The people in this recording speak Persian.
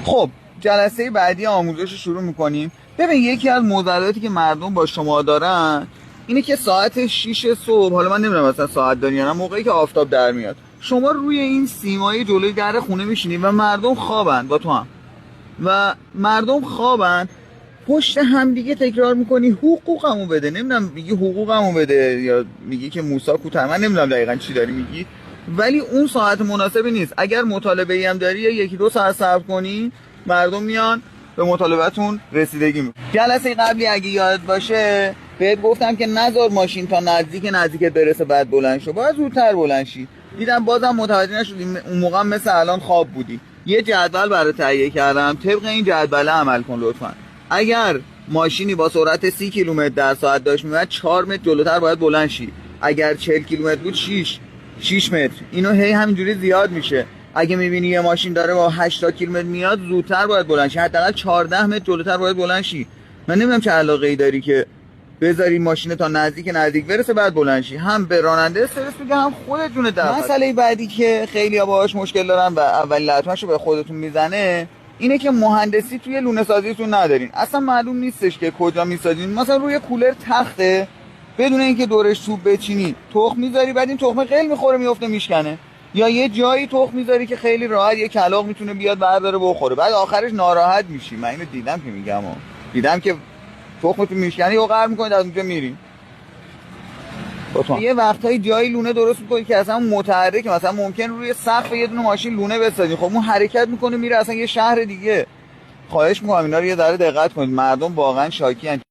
خب جلسه بعدی آموزش رو شروع میکنیم. ببین یکی از معضلاتی که مردم با شما دارن اینه که ساعت 6 صبح، حالا من نمیدونم مثلا ساعت داری یا نه، موقعی که آفتاب در میاد شما روی این سیمای جلوی در خونه میشینی و مردم خوابن با تو هم و مردم خوابن، پشت هم دیگه تکرار میکنی حقوقمو بده، نمیدونم میگی حقوقمو بده یا میگی که موسی کوتاه، من نمیدونم دقیقاً چی داری میگی، ولی اون ساعت مناسبی نیست. اگر مطالبه ای هم داری یا یکی دو ساعت صبر کنی مردم میان به مطالبهتون رسیدگی میکنن. جلسه قبلی اگه یادت باشه بهت گفتم که نذار ماشین تا نزدیکت برسه بعد بلند شو، باید زودتر بلند شی. دیدم بازم متوجه نشدی، اون موقع مثل الان خواب بودی. یه جدول برات تهیه کردم، طبق این جدول عمل کن لطفا. اگر ماشینی با سرعت 30 کیلومتر در ساعت داشت میاد 4 متر جلوتر باید بلند شی. اگر 40 کیلومتر بود 6 متر. اینو هی همینجوری زیاد میشه. اگه میبینی یه ماشین داره با 80 کیلومتر میاد زودتر باید بلند شی، حداقل 14 متر جلوتر باید بلند شی. من نمیدونم چه علاقه ای داری که بذاری ماشین تا نزدیک برسه بعد بلند شی. هم به راننده استرس میگه هم خودت جون در. مسئله بعدی که خیلی‌ها باهاش مشکل دارن و اولین لطمه‌شو به خودتون میزنه اینه که مهندسی توی لونه سازیتون ندارین. اصلا معلوم نیستش که کجا میسازین. مثلا روی کولر تخته بدون اینکه دورش چوب بچینی تخم میذاری، بعد این تخم قل میخوره میفته میشکنه، یا یه جایی تخم میذاری که خیلی راحت یه کلاغ میتونه بیاد برداره بخوره، بعد آخرش ناراحت میشی. من اینو دیدم که میگم دیدم که تخمتون میشکنی و قهر میکنید از اونجا میرین. یه وقتایی جایی لونه درست میکنی که اصلا متحرکه، مثلا ممکن روی سقف یه دونه ماشین لونه بسازین، خب اون حرکت میکنه میره اصلا یه شهر دیگه. خواهش میکنم اینا رو یه ذره دقت کنید، مردم واقعا شاکی ان.